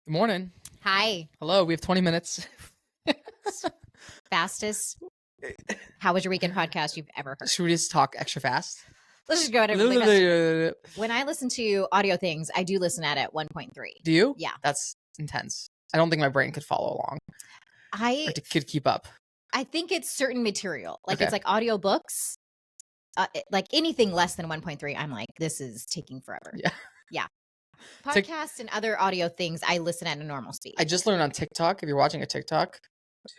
Good morning. Hi. Hello. We have 20 minutes. Fastest. How was your weekend podcast you've ever heard? Should we just talk extra fast? Let's just go ahead and when I listen to audio things, I do listen at 1.3. Do you? Yeah. That's intense. I don't think my brain could follow along or could keep up. I think it's certain material. Like Okay. it's like audiobooks. Like anything less than 1.3, I'm like, this is taking forever. Yeah. Yeah. Podcasts and other audio things, I listen at a normal speed. I just learned on TikTok, if you're watching a TikTok,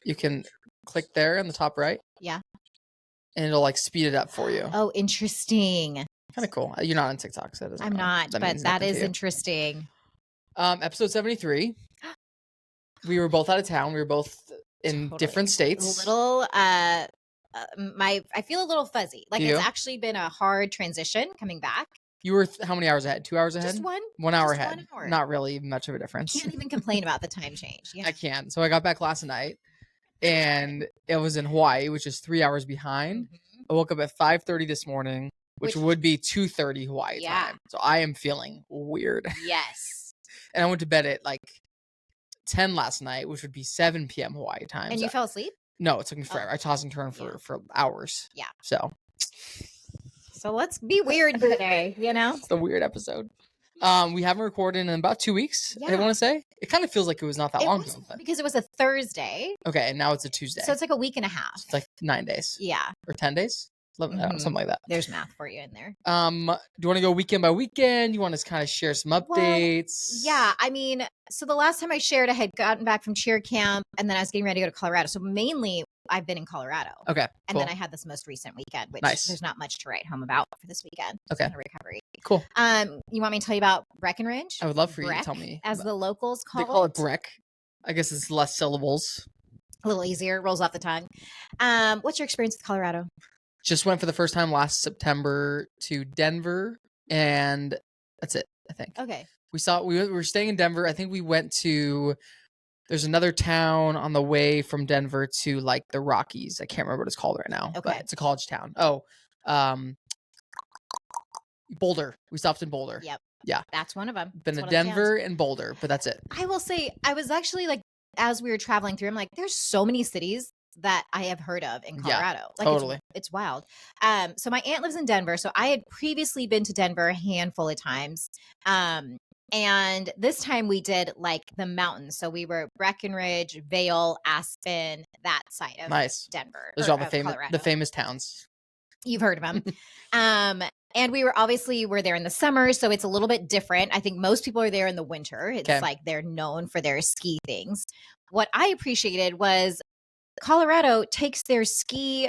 you can click there in the top right. Yeah. And it'll like speed it up for you. Oh, interesting. Kind of cool. You're not on TikTok, so it doesn't I'm not, but that is interesting. Episode 73. We were both out of town. We were both in different states. A little, I feel a little fuzzy. Like it's actually been a hard transition coming back. You were how many hours ahead? 2 hours ahead? Just one. 1 hour ahead. 1 hour. Not really much of a difference. I can't even complain about the time change. Yeah. I can. So I got back last night, and it was in Hawaii, which is 3 hours behind. Mm-hmm. I woke up at 5:30 this morning, which would be 2:30 Hawaii time. So I am feeling weird. Yes. And I went to bed at like 10 last night, which would be 7 p.m. Hawaii time. And you fell asleep? No, it took me forever. I tossed and turned for hours. Yeah. So let's be weird today, you know? It's a weird episode. We haven't recorded in about 2 weeks, I want to say. It kind of feels like it was not that long ago. Because it was a Thursday. Okay, and now it's a Tuesday. So it's like a week and a half. It's like 9 days. Yeah. Or 10 days? 11, something like that. There's math for you in there. Do you want to go weekend by weekend? You want to kind of share some updates? Well, yeah, I mean, so the last time I shared, I had gotten back from cheer camp, and then I was getting ready to go to Colorado. So mainly, I've been in Colorado. Okay, and then I had this most recent weekend, which there's not much to write home about for this weekend. Okay, recovery. Cool. You want me to tell you about Breckenridge? I would love for you to tell me. As the locals call it. They call it Breck. I guess it's less syllables. A little easier, rolls off the tongue. What's your experience with Colorado? Just went for the first time last September to Denver, and that's it, I think. Okay. We were staying in Denver. I think we went to, there's another town on the way from Denver to like the Rockies. I can't remember what it's called right now. Okay. But it's a college town. Boulder. We stopped in Boulder. Yep. Yeah. That's one of them. Been to Denver and Boulder, but that's it. I will say, I was actually like, as we were traveling through, I'm like, there's so many cities that I have heard of in Colorado. Yeah, like totally. It's wild. So my aunt lives in Denver. So I had previously been to Denver a handful of times. And this time we did like the mountains. So we were Breckenridge, Vail, Aspen, that side of Denver. Those are all the famous towns. You've heard of them. And we were there in the summer, so it's a little bit different. I think most people are there in the winter. It's like they're known for their ski things. What I appreciated was Colorado takes their ski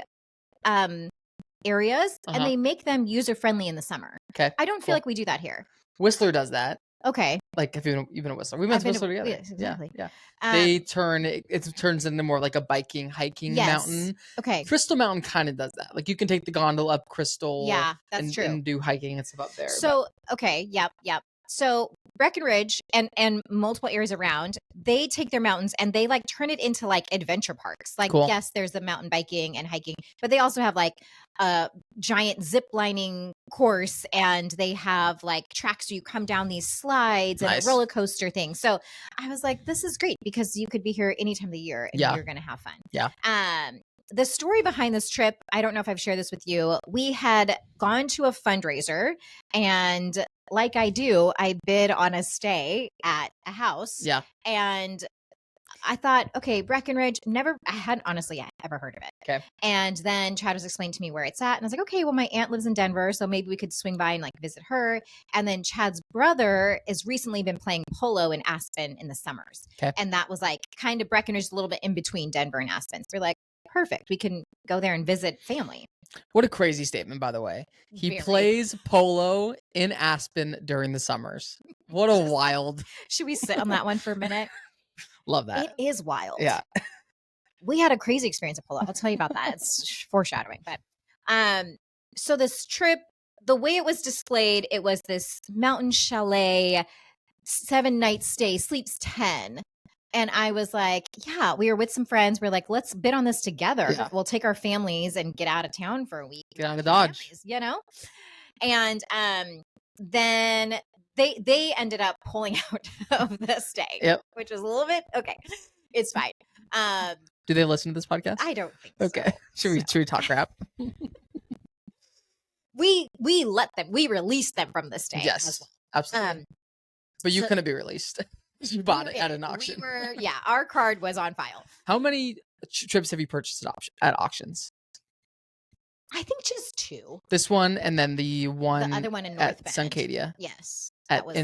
areas and they make them user-friendly in the summer. Okay. I don't feel like we do that here. Whistler does that. Okay. Like if you've been a Whistler. We went to Whistler together. Yes, exactly. Yeah. It turns into more like a biking, hiking mountain. Okay. Crystal Mountain kind of does that. Like you can take the gondola up Crystal. Yeah, that's true. And do hiking and stuff up there. So, okay. Yep. So Breckenridge and multiple areas around, they take their mountains and they like turn it into like adventure parks. Like, yes, there's the mountain biking and hiking, but they also have like a giant zip lining course and they have like tracks so you come down these slides and a roller coaster thing. So I was like, this is great because you could be here any time of the year and you're going to have fun. Yeah. The story behind this trip, I don't know if I've shared this with you. We had gone to a fundraiser and like I do, I bid on a stay at a house. Yeah. And I thought, okay, Breckenridge, I hadn't honestly ever heard of it. Okay. And then Chad was explaining to me where it's at. And I was like, okay, well, my aunt lives in Denver, so maybe we could swing by and like visit her. And then Chad's brother has recently been playing polo in Aspen in the summers. Okay. And that was like kind of Breckenridge, a little bit in between Denver and Aspen. So we're like, perfect. We can go there and visit family. What a crazy statement, by the way. He plays polo in Aspen during the summers. What a wild. Should we sit on that one for a minute? Love that. It is wild. Yeah. We had a crazy experience at polo. I'll tell you about that. It's foreshadowing. But so this trip, the way it was displayed, it was this mountain chalet, 7-night stay, sleeps 10. And I was like, yeah, we were with some friends. We're like, let's bid on this together. Yeah. We'll take our families and get out of town for a week. Get out of Dodge. Families, And then they ended up pulling out of the stay, which was a little bit okay. It's fine. Do they listen to this podcast? I don't think so. Should we talk crap? We released them from the stay. Yes, absolutely. But you couldn't be released. You bought it at an auction. Our card was on file. How many trips have you purchased at auctions? I think just 2. This one and then the other one in North at Bend. Suncadia. Yes. That was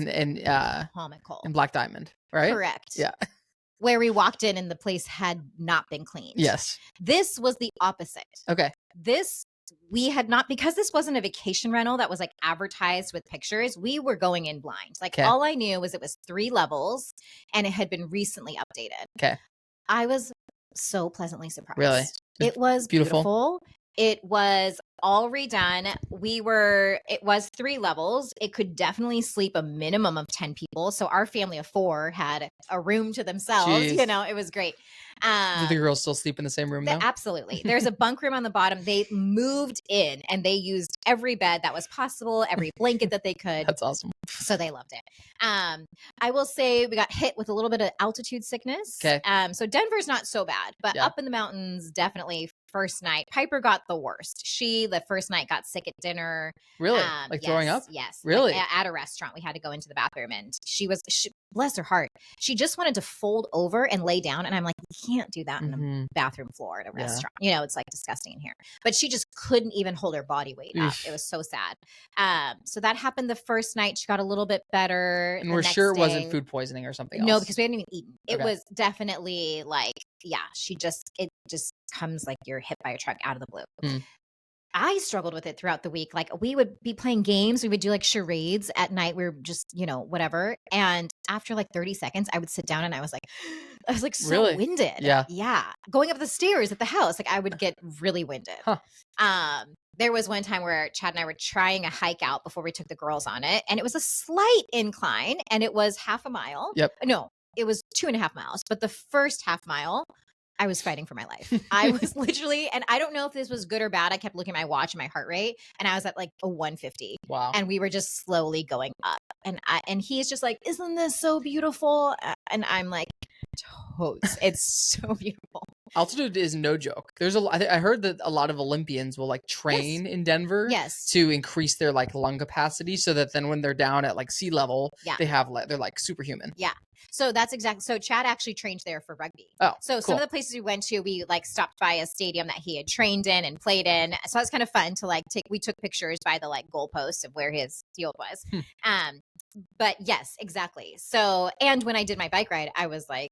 comical. In Black Diamond, right? Correct. Yeah. Where we walked in and the place had not been cleaned. Yes. This was the opposite. Okay. We had not, because this wasn't a vacation rental that was like advertised with pictures, we were going in blind. Like all I knew was it was 3 levels and it had been recently updated. Okay. I was so pleasantly surprised. Really? It was beautiful. It was all redone. It was 3 levels. It could definitely sleep a minimum of 10 people. So our family of 4 had a room to themselves. Jeez. You know, it was great. Do the girls still sleep in the same room though? Absolutely. There's a bunk room on the bottom. They moved in and they used every bed that was possible, every blanket that they could. That's awesome. So they loved it. I will say we got hit with a little bit of altitude sickness. Okay. So Denver's not so bad, but up in the mountains, definitely first night. Piper got the worst. She, the first night, got sick at dinner. Really? Throwing up? Yes. Really? Like at a restaurant, we had to go into the bathroom and she bless her heart, she just wanted to fold over and lay down. And I'm like, you can't do that in the bathroom floor at a restaurant. You know, it's like disgusting in here. But she just couldn't even hold her body weight up. It was so sad. So that happened the first night. She got a little bit better. And we're sure it wasn't food poisoning or something else. No, because we hadn't even eaten. It was definitely like, it just comes like you're hit by a truck out of the blue. I struggled with it throughout the week. Like we would be playing games. We would do like charades at night. We were just, whatever. And after like 30 seconds, I would sit down and I was like so really? Winded. Yeah. Going up the stairs at the house, like I would get really winded. There was one time where Chad and I were trying a hike out before we took the girls on it. And it was a slight incline and it was half a mile. No, it was 2.5 miles. But the first half mile, I was fighting for my life. I was literally, and I don't know if this was good or bad. I kept looking at my watch and my heart rate, and I was at like a 150. Wow. And we were just slowly going up. And he's just like, isn't this so beautiful? And I'm like, totes. It's so beautiful. Altitude is no joke. I heard that a lot of Olympians will like train in Denver to increase their like lung capacity so that then when they're down at like sea level, they're like superhuman. Yeah. So that's exactly. So Chad actually trained there for rugby. Oh, so cool. Some of the places we went to, we like stopped by a stadium that he had trained in and played in. So it was kind of fun to like we took pictures by the like goalpost of where his field was. But yes, exactly. So, and when I did my bike ride, I was like,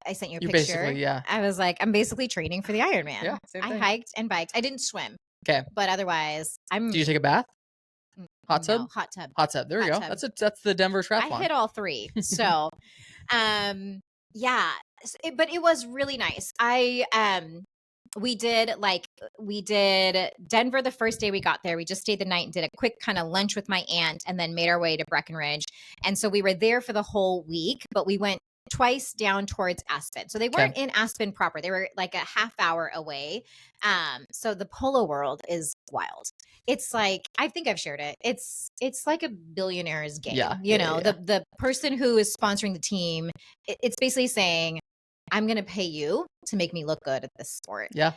I sent you a picture. I was like, I'm basically training for the Ironman. Yeah, same thing. I hiked and biked. I didn't swim. Okay. But otherwise, Do you take a bath? Hot tub? No, hot tub. Hot tub. There you go. That's the Denver triathlon. I hit all 3. So, yeah. But it was really nice. We did Denver the first day we got there. We just stayed the night and did a quick kind of lunch with my aunt and then made our way to Breckenridge. And so we were there for the whole week, but we went twice down towards Aspen. So they weren't in Aspen proper. They were like a half hour away. So the Polo World is wild. It's like, I think I've shared it. It's like a billionaire's game. The person who is sponsoring the team, it's basically saying, I'm going to pay you to make me look good at this sport. Yeah.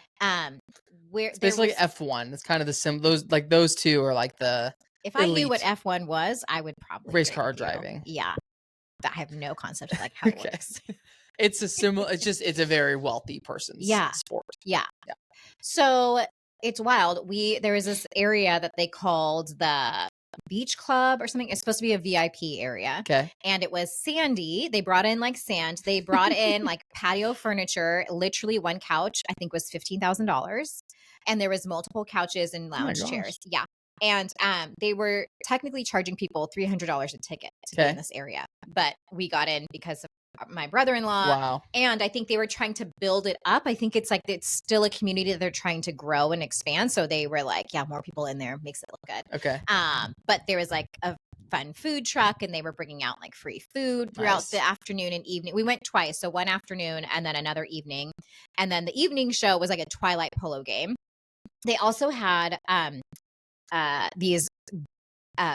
Where it's basically F1. It's kind of the those two are like the If I knew what F1 was, I would probably race car driving. Yeah. I have no concept of like how it works. It's a similar, it's a very wealthy person's sport. Yeah. So it's wild. There was this area that they called the beach club or something. It's supposed to be a VIP area. Okay. And it was sandy. They brought in like sand. They brought in like patio furniture. Literally one couch, I think was $15,000. And there was multiple couches and lounge chairs. Yeah. And they were technically charging people $300 a ticket to be in this area. But we got in because of my brother-in-law. Wow. And I think they were trying to build it up. I think it's like it's still a community that they're trying to grow and expand. So they were like, more people in there makes it look good. Okay. But there was like a fun food truck and they were bringing out like free food throughout the afternoon and evening. We went twice. So one afternoon and then another evening. And then the evening show was like a twilight polo game. They also had these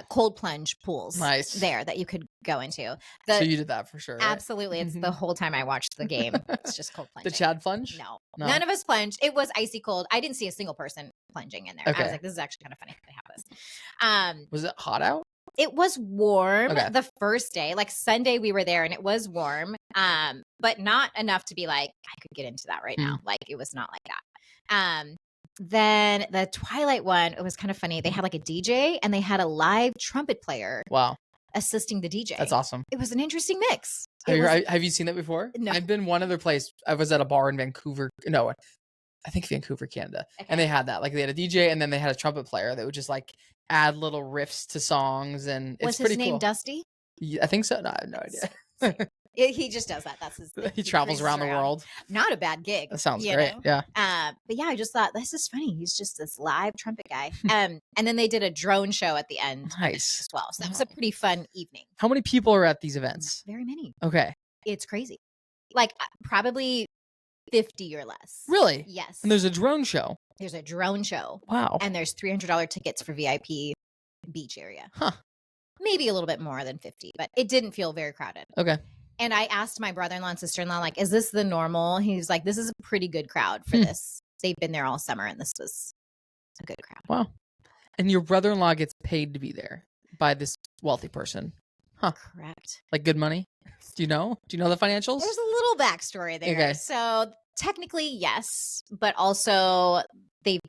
cold plunge pools Nice. there that you could go into. So you did that for sure, right? Absolutely. It's the whole time I watched the game. It's just cold plunging. The Chad plunge? No. None of us plunged. It was icy cold. I didn't see a single person plunging in there. I was like, this is actually kind of funny that they have this. Was it hot out? It was warm the first day. Like Sunday we were there and it was warm, but not enough to be like, I could get into that right now. Like it was not like that. Then the Twilight one, it was kind of funny. They had like a DJ and they had a live trumpet player. Wow. Assisting the DJ. That's awesome. It was an interesting mix. Have you seen that before? No. I've been one other place. I was at a bar in Vancouver. No, I think Vancouver, Canada. Okay. And they had that. Like they had a DJ and then they had a trumpet player that would just like add little riffs to songs. And it's pretty cool. Was his name Dusty? Yeah, I think so. No, I have no idea. He just does that. That's his thing. He travels around the world. Not a bad gig. That sounds great. Know? Yeah. But yeah, I just thought this is funny. He's just this live trumpet guy. And then they did a drone show at the end. Nice. As well. So that was a pretty fun evening. How many people are at these events? Very many. Okay. It's crazy. Like probably 50 or less. Really? Yes. And there's a drone show. There's a drone show. Wow. And there's $300 tickets for VIP beach area. Huh. Maybe a little bit more than 50, but it didn't feel very crowded. Okay. And I asked my brother-in-law and sister-in-law, like, is this the normal? He's like, this is a pretty good crowd for this. They've been there all summer, and this was a good crowd. Wow. And your brother-in-law gets paid to be there by this wealthy person. Huh. Correct. Like good money? Do you know? Do you know the financials? There's a little backstory there. Okay. So technically, yes, but also they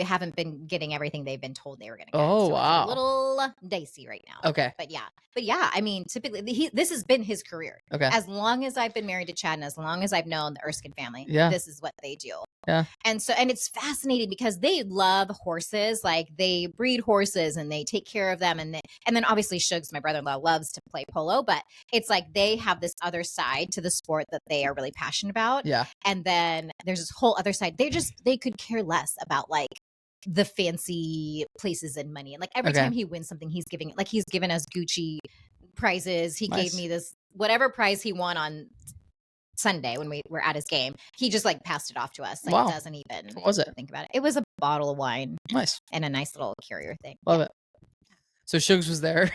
haven't been getting everything they've been told they were going to get. Oh, so wow. It's a little dicey right now. Okay. But yeah, I mean, typically this has been his career. Okay. As long as I've been married to Chad and as long as I've known the Erskine family, this is what they do. Yeah. And it's fascinating because they love horses. Like they breed horses and they take care of them. And then obviously Shugs, my brother-in-law, loves to play polo, but it's like they have this other side to the sport that they are really passionate about. Yeah. And then there's this whole other side. They could care less about like the fancy places and money. And like every time he wins something, he's given us Gucci prizes. He gave me this, whatever prize he won on Sunday when we were at his game, he just like passed it off to us. Like doesn't even what was it? Think about it. It was a bottle of wine. Nice. And a nice little carrier thing. Love it. So Shugs was there.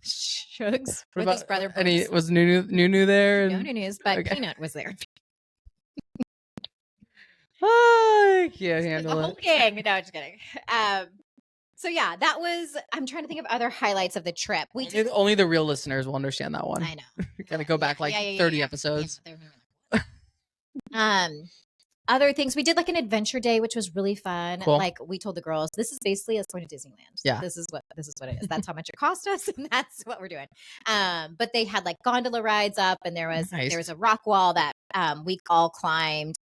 Shugs with his brother. And he was Nunu there. No Nunu's, but Peanut was there. I can't handle the whole gang. No, just kidding. So yeah, that was. I'm trying to think of other highlights of the trip. Only the real listeners will understand that one. I know. Gotta go back 30 episodes. Other things we did like an adventure day, which was really fun. Cool. Like we told the girls, this is basically us going to Disneyland. Yeah, this is what it is. That's how much it cost us, and that's what we're doing. But they had like gondola rides up, and there was a rock wall that we all climbed.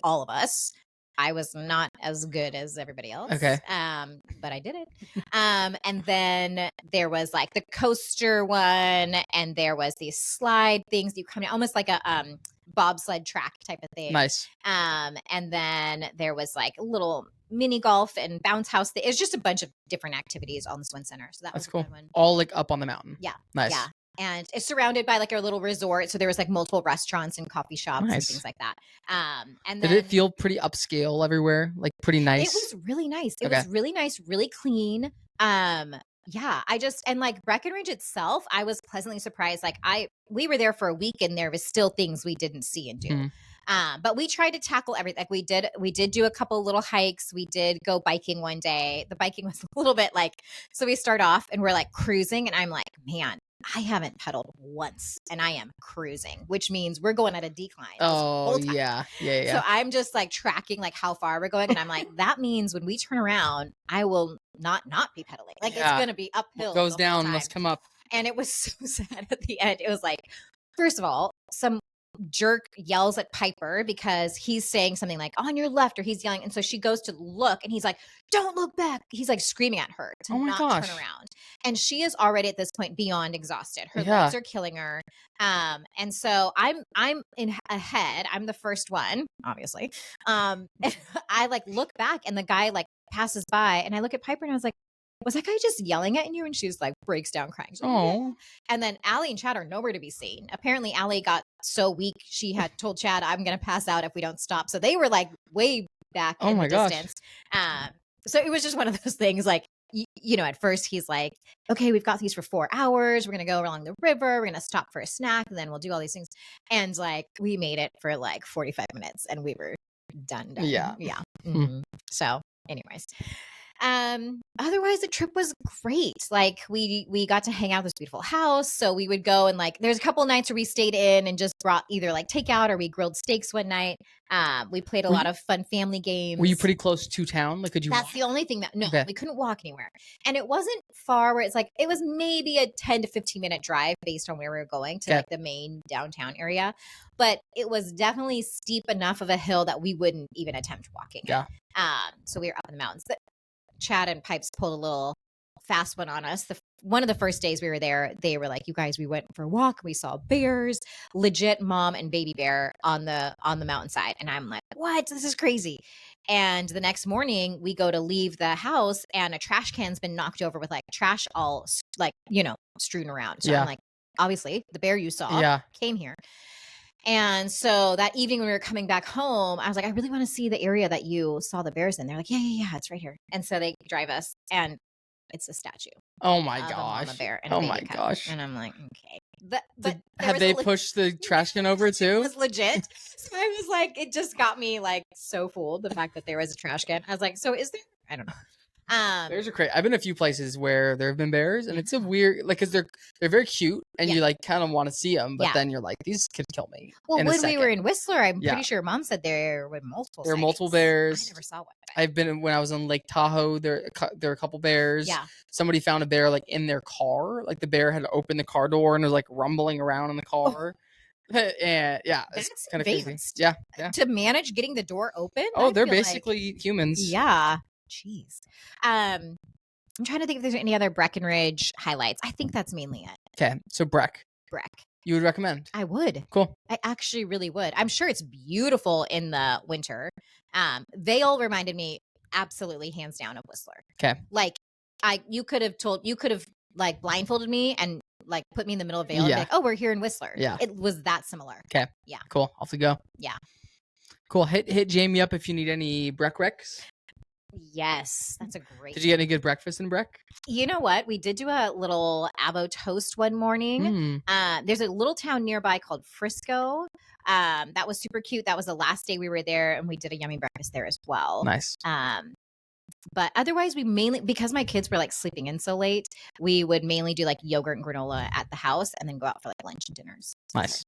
All of us. I was not as good as everybody else. Okay. But I did it. And then there was like the coaster one, and there was these slide things you come down, almost like a bobsled track type of thing. Nice. And then there was like a little mini golf and bounce house. It was just a bunch of different activities on the Swin Center. So that's cool. A good one. All like up on the mountain. Yeah. Nice. Yeah. And it's surrounded by like a little resort. So there was like multiple restaurants and coffee shops and things like that. And then, did it feel pretty upscale everywhere? Like pretty nice? It was really nice. It was really nice, really clean. Yeah, and like Breckenridge itself, I was pleasantly surprised. Like we were there for a week and there was still things we didn't see and do. Mm-hmm. But we tried to tackle everything. Like we did do a couple little hikes. We did go biking one day. The biking was a little bit like, so we start off and we're like cruising and I'm like, man, I haven't pedaled once and I am cruising, which means we're going at a decline. Oh, yeah. So I'm just like tracking like how far we're going. And I'm like, that means when we turn around, I will not be pedaling. Like it's going to be uphill. What goes down must come up. And it was so sad at the end. It was like, first of all, some jerk yells at Piper because he's saying something like on your left, or he's yelling. And so she goes to look and he's like, don't look back. He's like screaming at her to not turn around. And she is already at this point beyond exhausted. Her legs are killing her. And so I'm in ahead. I'm the first one, obviously. And I like look back and the guy like passes by and I look at Piper and I was like, was that guy just yelling at you? And she was like, breaks down crying. Like, yeah. And then Allie and Chad are nowhere to be seen. Apparently Allie got so weak. She had told Chad, I'm going to pass out if we don't stop. So they were like way back in the distance. So it was just one of those things like, at first he's like, okay, we've got these for 4 hours. We're going to go along the river. We're going to stop for a snack. And then we'll do all these things. And like, we made it for like 45 minutes and we were done. Yeah. Yeah. Mm-hmm. So anyways, otherwise the trip was great. Like we got to hang out in this beautiful house. So we would go and like, there's a couple nights where we stayed in and just brought either like takeout or we grilled steaks one night. We played a lot of fun family games. Were you pretty close to town? Like, could you That's walk? the only thing we couldn't walk anywhere. And it wasn't far where it's like, it was maybe a 10 to 15 minute drive based on where we were going to like the main downtown area. But it was definitely steep enough of a hill that we wouldn't even attempt walking. Yeah. So we were up in the mountains. Chad and Pipes pulled a little fast one on us. One of the first days we were there, they were like, you guys, we went for a walk. We saw bears, legit mom and baby bear on the mountainside. And I'm like, what? This is crazy. And the next morning we go to leave the house and a trash can's been knocked over with like trash all like, strewn around. So I'm like, obviously the bear you saw came here. And so that evening when we were coming back home, I was like, I really want to see the area that you saw the bears in. They're like, yeah, it's right here. And so they drive us and it's a statue. Oh my gosh. A mama bear and a baby cub. And I'm like, okay. But have they pushed the trash can over too? It was legit. So I was like, it just got me like so fooled, the fact that there was a trash can. I was like, so is there? I don't know. Bears are crazy. I've been a few places where there have been bears, and it's a weird, like, because they're very cute, and you like kind of want to see them, but then you're like, these could kill me. Well, when we were in Whistler, I'm pretty sure Mom said there were multiple. There were multiple bears. I never saw one. I've been when I was in Lake Tahoe. There were a couple bears. Yeah. Somebody found a bear like in their car. Like the bear had opened the car door and was like rumbling around in the car. And it's kind of crazy. Yeah. To manage getting the door open. Oh, they're basically humans. Yeah. Jeez. I'm trying to think if there's any other Breckenridge highlights. I think that's mainly it. Okay. So Breck. You would recommend? I would. Cool. I actually really would. I'm sure it's beautiful in the winter. They all reminded me absolutely hands down of Whistler. Okay. Like you could have like blindfolded me and like put me in the middle of Vail and be like, oh, we're here in Whistler. Yeah. It was that similar. Okay. Yeah. Cool. Off we go. Yeah. Cool. Hit Jamie up if you need any Breck Recs. Yes, that's a great. Did you get any good breakfast in Breck? You know what? We did do a little avo toast one morning. There's a little town nearby called Frisco. That was super cute. That was the last day we were there, and we did a yummy breakfast there as well. Nice. But otherwise, we mainly, because my kids were like sleeping in so late, we would mainly do like yogurt and granola at the house, and then go out for like lunch and dinners. Nice.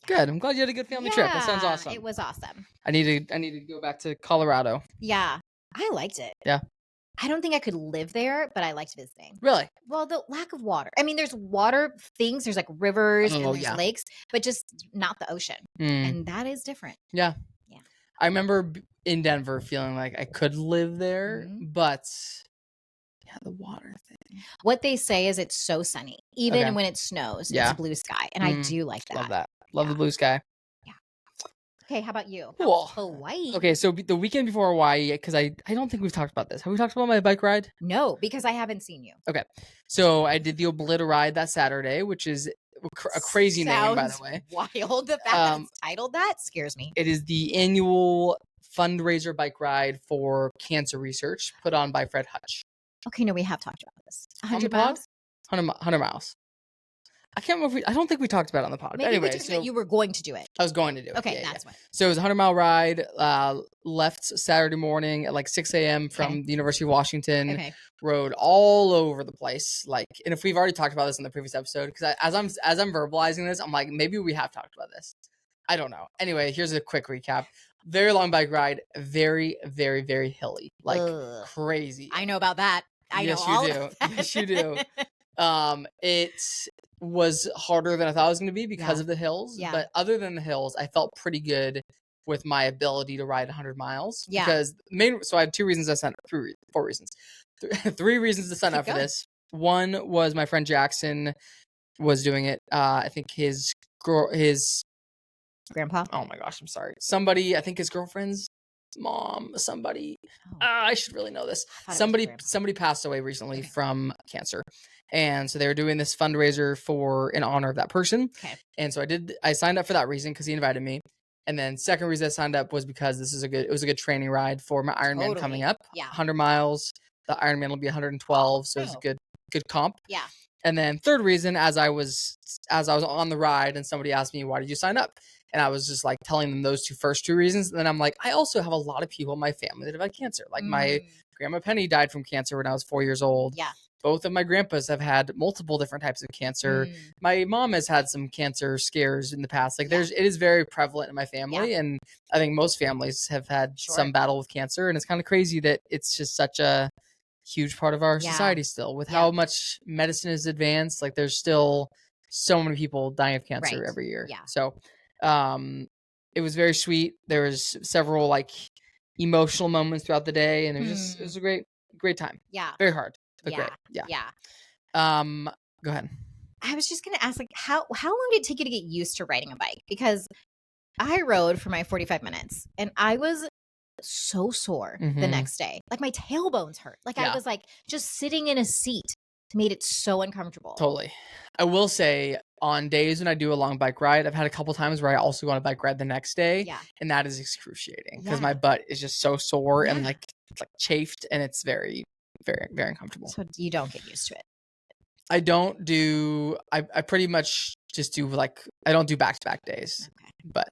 Good. I'm glad you had a good family trip. That sounds awesome. It was awesome. I need to go back to Colorado. Yeah. I liked it. Yeah. I don't think I could live there, but I liked visiting. Really? Well, the lack of water. I mean, there's water things. There's like rivers and there's lakes, but just not the ocean. And that is different. Yeah. Yeah. I remember in Denver feeling like I could live there, but the water thing. What they say is it's so sunny. Even when it snows, it's blue sky. And I do like that. Love that. Love the blue sky. Okay, how about you? Cool. Hawaii. Okay, so the weekend before Hawaii, because I don't think we've talked about this. Have we talked about my bike ride? No, because I haven't seen you. Okay, so I did the Oblita ride that Saturday, which is a crazy name, by the way. Wild. The fact that it's titled that scares me. It is the annual fundraiser bike ride for cancer research put on by Fred Hutch. Okay, no, we have talked about this. 100 miles? 100 miles. I can't remember. I don't think we talked about it on the pod. Maybe anyway, so you were going to do it. I was going to do it. Okay, that's what. So it was a 100-mile ride. Left Saturday morning at like 6 a.m. from the University of Washington. Okay. Rode all over the place. Like, and if we've already talked about this in the previous episode, because as I'm verbalizing this, I'm like, maybe we have talked about this. I don't know. Anyway, here's a quick recap. Very long bike ride. Very, very, very hilly. Like crazy. I know about that. Yes, you do. It was harder than I thought it was going to be because of the hills. Yeah. But other than the hills, I felt pretty good with my ability to ride 100 miles. Yeah. Because so I had 2 reasons I signed up. 4 reasons. 3 reasons to sign up for this. One was my friend Jackson was doing it. I think his grandpa. Oh my gosh, I'm sorry. Somebody, I think his girlfriend's mom, somebody. I should really know this. Somebody passed away recently from cancer. And so they were doing this fundraiser in honor of that person. Okay. And so I signed up for that reason because he invited me. And then second reason I signed up was because it was a good training ride for my Ironman coming up. Yeah. 100 miles. the Ironman will be 112, so it's a good comp. Yeah. And then third reason, as I was on the ride and somebody asked me, why did you sign up? And I was just like telling them those first two reasons. And then I'm like, I also have a lot of people in my family that have had cancer. Like my grandma Penny died from cancer when I was 4 years old. Yeah. Both of my grandpas have had multiple different types of cancer. My mom has had some cancer scares in the past. Like it is very prevalent in my family. And I think most families have had some battle with cancer. And it's kind of crazy that it's just such a huge part of our society still, with how much medicine is advanced. Like there's still so many people dying of cancer every year. So it was very sweet. There was several like emotional moments throughout the day, and it was a great time. Very hard, but great. Go ahead. I was just gonna ask, like, how long did it take you to get used to riding a bike? Because I rode for my 45 minutes and I was so sore the next day. Like my tailbones hurt. Like I was like, just sitting in a seat made it so uncomfortable. Totally. I will say, on days when I do a long bike ride, I've had a couple times where I also go on a bike ride the next day. And that is excruciating because my butt is just so sore and like it's like chafed, and it's very, very, very uncomfortable. So you don't get used to it. I don't do, I pretty much just do like, I don't do back-to-back days, but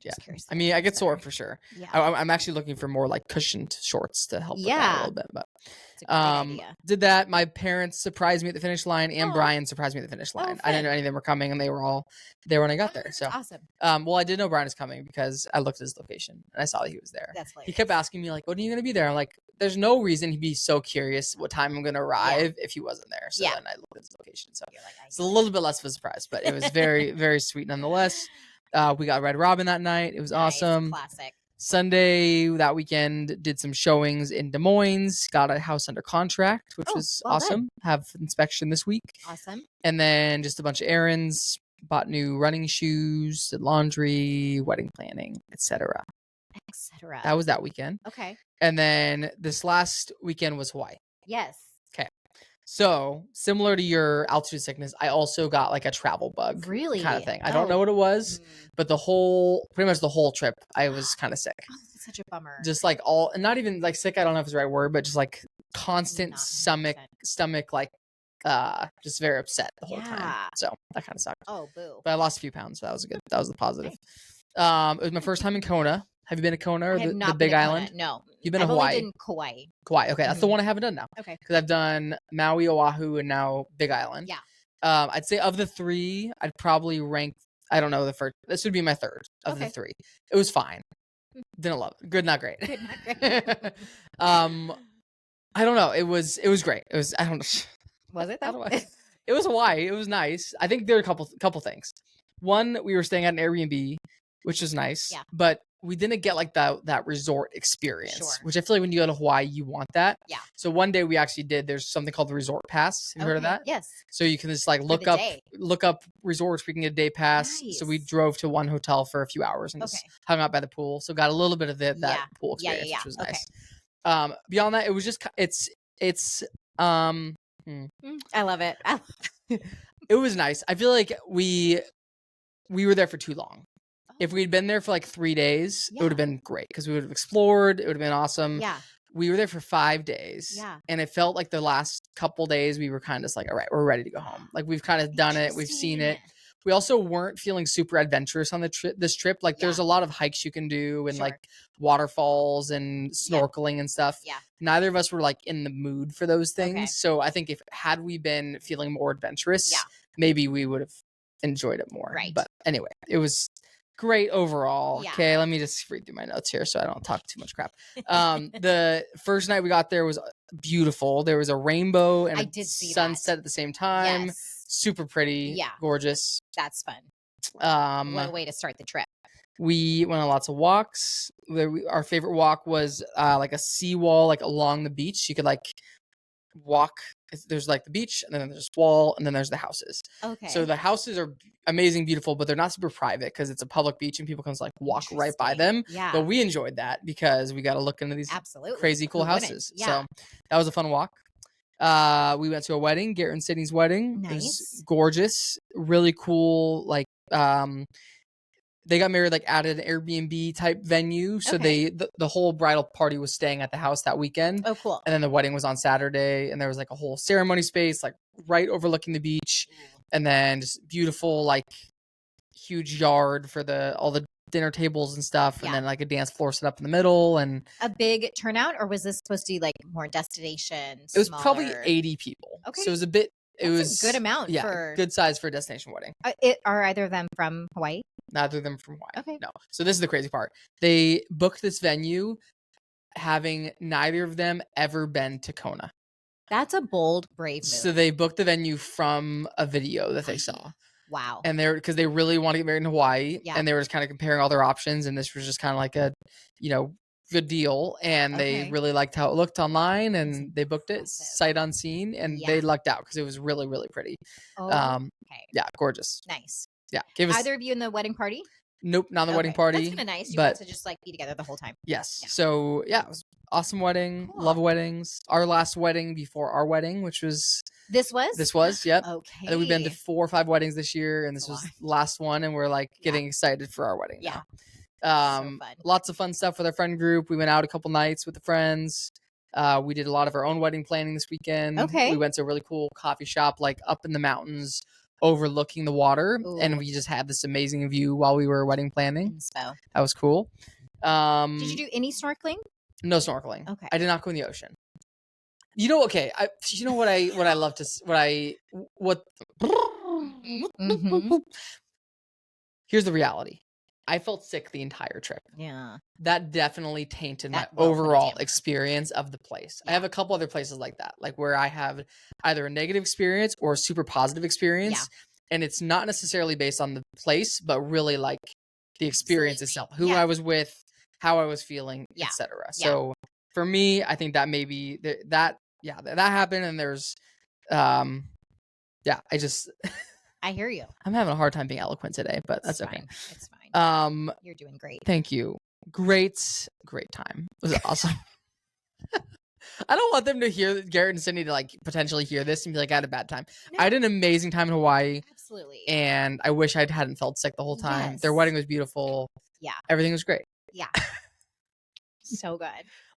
yeah. I mean, I get sore for sure. I'm actually looking for more like cushioned shorts to help with that a little bit, but did that. My parents surprised me at the finish line, and Brian surprised me at the finish line. I didn't know any of them were coming, and they were all there when I got there. So awesome. Well, I did know Brian was coming because I looked at his location and I saw that he was there. That's hilarious. He kept asking me like, when are you going to be there? I'm like, there's no reason he'd be so curious what time I'm going to arrive if he wasn't there. So then I looked at his location. So it's a little bit less of a surprise, but it was very, very sweet nonetheless. We got Red Robin that night. It was awesome. Classic. Sunday that weekend, did some showings in Des Moines. Got a house under contract, which was awesome. Have inspection this week. Awesome. And then just a bunch of errands. Bought new running shoes, did laundry, wedding planning, etc. That was that weekend. Okay. And then this last weekend was Hawaii. Yes. Okay. So similar to your altitude sickness, I also got like a travel bug, really kind of thing. I don't know what it was, but pretty much the whole trip, I was kind of sick. Oh, that's such a bummer. Just like and not even like sick. I don't know if it's the right word, but just like constant stomach, like just very upset the whole time. So that kind of sucked. Oh, boo. But I lost a few pounds, so that was good. That was the positive. It was my first time in Kona. Have you been to Kona or the Big Island? No. You've been to Hawaii? I've only been Kauai. Kauai. Okay, that's the one I haven't done now. Okay. Because I've done Maui, Oahu, and now Big Island. Yeah. I'd say of the three, I'd probably rank, I don't know, the first. This would be my third of the three. It was fine. Didn't love it. Good, not great. Good, not great. I don't know. It was great. It was, I don't know. Was it though? It was Hawaii. It was nice. I think there were a couple things. One, we were staying at an Airbnb, which was nice. Yeah. But we didn't get like that resort experience, which I feel like when you go to Hawaii, you want that. Yeah. So one day we actually did. There's something called the Resort Pass. Have you heard of that? Yes. So you can just like look up resorts. We can get a day pass. Nice. So we drove to one hotel for a few hours and just hung out by the pool. So got a little bit of that pool experience, which was nice. Beyond that, it was just it's I love it. It was nice. I feel like we were there for too long. If we'd been there for like 3 days, it would have been great because we would have explored. It would have been awesome. Yeah. We were there for 5 days. Yeah. And it felt like the last couple days we were kind of just like, all right, we're ready to go home. Like we've kind of done it. We've seen it. We also weren't feeling super adventurous on this trip. Like there's a lot of hikes you can do and like waterfalls and snorkeling and stuff. Yeah. Neither of us were like in the mood for those things. Okay. So I think had we been feeling more adventurous, maybe we would have enjoyed it more. Right. But anyway, it was great overall. Yeah. Okay, let me just read through my notes here so I don't talk too much crap. The first night we got there was beautiful. There was a rainbow and a sunset at the same time. Yes. Super pretty. Yeah. Gorgeous. That's fun. What a way to start the trip. We went on lots of walks. Our favorite walk was like a seawall, like along the beach. You could like walk. There's like the beach, and then there's a wall, and then there's the houses. Okay. So the houses are amazing, beautiful, but they're not super private because it's a public beach and people can just like walk right by them. Yeah. But we enjoyed that because we got to look into these crazy cool houses. Yeah. So that was a fun walk. We went to a wedding, Garrett and Sydney's wedding. Nice. It was gorgeous, really cool. Like they got married like at an Airbnb type venue. So the whole bridal party was staying at the house that weekend. Oh, cool. And then the wedding was on Saturday, and there was like a whole ceremony space, like right overlooking the beach. And then just beautiful, like huge yard for all the dinner tables and stuff. And then like a dance floor set up in the middle. And a big turnout, or was this supposed to be like more destination? It was probably 80 people. Okay. So it was a bit, it was a good amount. Yeah, good size for a destination wedding. Are either of them from Hawaii? Neither of them from Hawaii. Okay. No. So this is the crazy part. They booked this venue having neither of them ever been to Kona. That's a bold, brave move. So they booked the venue from a video that they saw. Wow. And because they really want to get married in Hawaii. Yeah. And they were just kind of comparing all their options. And this was just kind of like a, good deal. And they really liked how it looked online, and they booked it sight unseen, and they lucked out because it was really, really pretty. Yeah, gorgeous. Nice. Yeah. Either of you in the wedding party? Nope, not the wedding party. That's kind of nice. You got to just like be together the whole time. Yes. Yeah. So yeah, it was awesome wedding. Cool. Love weddings. Our last wedding before our wedding, which was This was? Yep. Okay. And we've been to 4 or 5 weddings this year, and this was the last one, and we're like getting excited for our wedding now. So fun. Lots of fun stuff with our friend group. We went out a couple nights with the friends. We did a lot of our own wedding planning this weekend. Okay. We went to a really cool coffee shop like up in the mountains overlooking the water. Ooh. And we just had this amazing view while we were wedding planning. So that was cool. Did you do any snorkeling? No snorkeling. Okay. I did not go in the ocean. Okay. What I love to mm-hmm. Here's the reality. I felt sick the entire trip. Yeah. That definitely tainted my overall experience of the place. Yeah. I have a couple other places like that, like where I have either a negative experience or a super positive experience. Yeah. And it's not necessarily based on the place, but really like the experience itself, who I was with, how I was feeling, etc. Yeah. So for me, I think that maybe that happened. And there's, I just... I hear you. I'm having a hard time being eloquent today, but that's okay. It's fine. You're doing great. Thank you. Great time. It was awesome. I don't want them to hear Garrett and Sydney to like potentially hear this and be like, I had a bad time. No. I had an amazing time in Hawaii. Absolutely. And I wish I hadn't felt sick the whole time. Yes. Their wedding was beautiful. Yeah. Everything was great. Yeah. So good.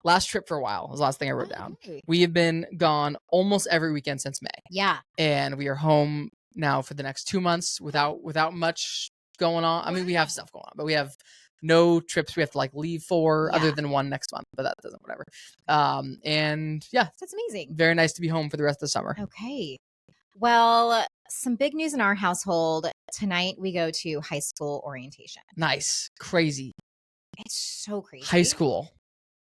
Last trip for a while was the last thing I wrote down. We have been gone almost every weekend since May. Yeah. And we are home now for the next 2 months without much going on. I mean, we have stuff going on, but we have no trips we have to like leave for other than one next month, but that doesn't, whatever. And yeah, that's amazing. Very nice to be home for the rest of the summer. Okay. Well, some big news in our household. Tonight we go to high school orientation. Nice. Crazy. It's so crazy. High school.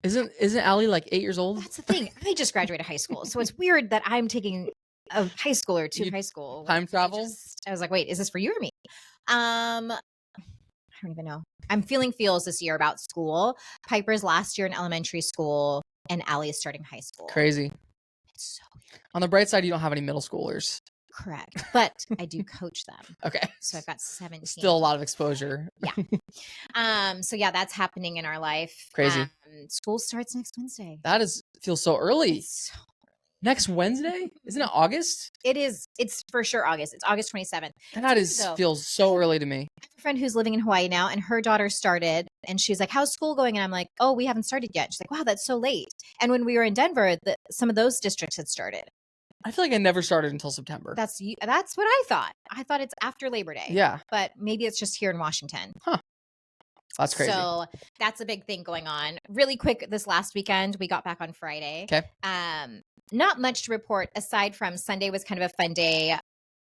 Isn't Allie like 8 years old? That's the thing. I just graduated high school. So it's weird that I'm taking a high schooler to high school. Time travel? I was like, wait, is this for you or me? I don't even know. I'm feeling feels this year about school. Piper's last year in elementary school, and Allie is starting high school. Crazy. It's so weird. On the bright side, you don't have any middle schoolers. Correct. But I do coach them. Okay. So I've got 17. Still a lot of exposure. Yeah. So yeah, that's happening in our life. Crazy. School starts next Wednesday. Feels so early. It's so next Wednesday? Isn't it August? It is. It's for sure August. It's August 27th. That feels so early to me. I have a friend who's living in Hawaii now, and her daughter started, and she's like, how's school going? And I'm like, oh, we haven't started yet. She's like, wow, that's so late. And when we were in Denver, some of those districts had started. I feel like I never started until September. That's what I thought. I thought it's after Labor Day. Yeah. But maybe it's just here in Washington. Huh. That's crazy. So that's a big thing going on. Really quick, this last weekend, we got back on Friday. Okay. Not much to report aside from Sunday was kind of a fun day.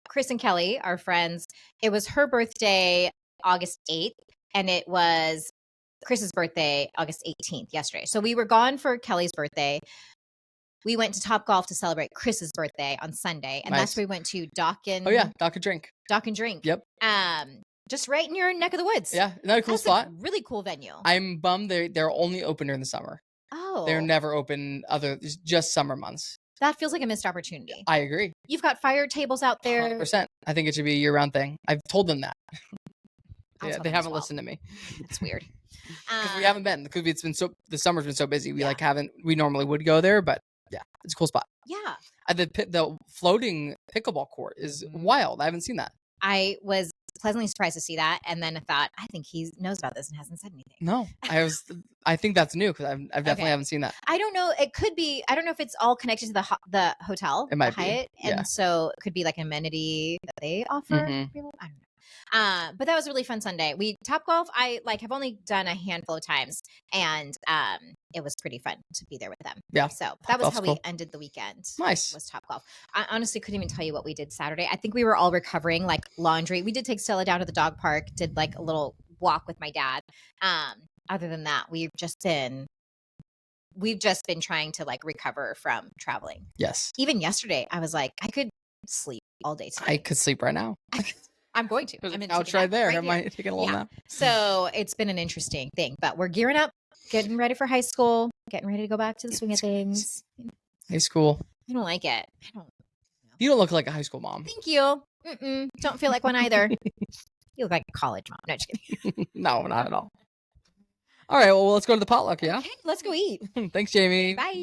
Chris and Kelly, our friends, it was her birthday, August 8th, and it was Chris's birthday, August 18th, yesterday. So we were gone for Kelly's birthday. We went to Topgolf to celebrate Chris's birthday on Sunday, and that's where we went to Dock and... Oh, yeah, Dock and Drink. Dock and Drink. Yep. Just right in your neck of the woods. Yeah, isn't that a cool spot? A really cool venue. I'm bummed they're only open during the summer. Oh. They're never open just summer months. That feels like a missed opportunity. I agree. You've got fire tables out there. 100%. I think it should be a year-round thing. I've told them that. Yeah, they haven't listened to me. It's weird. Because we haven't been. Because the summer's been so busy. We normally would go there, but yeah, it's a cool spot. Yeah. The floating pickleball court is wild. I haven't seen that. I was pleasantly surprised to see that. And then I thought, I think he knows about this and hasn't said anything. No, I think that's new because I definitely haven't seen that. I don't know. It could be. I don't know if it's all connected to the hotel, It might the Hyatt, be. Yeah. and so it could be like an amenity that they offer. I don't know. But that was a really fun Sunday. We Topgolf. I have only done a handful of times, and it was pretty fun to be there with them. Yeah. So that was how we ended the weekend. Nice. Was Topgolf. I honestly couldn't even tell you what we did Saturday. I think we were all recovering, like laundry. We did take Stella down to the dog park. Did like a little walk with my dad. Other than that, we've just been trying to like recover from traveling. Yes. Even yesterday, I was like, I could sleep all day tonight. I could sleep right now. I'm going to. There's a couch right there. Am I taking a little nap? So it's been an interesting thing, but we're gearing up, getting ready for high school, getting ready to go back to the swing of things. High school. I don't like it. You don't look like a high school mom. Thank you. Don't feel like one either. You look like a college mom. No, just kidding. No, not at all. All right. Well, let's go to the potluck. Yeah. Okay, let's go eat. Thanks, Jamie. Bye.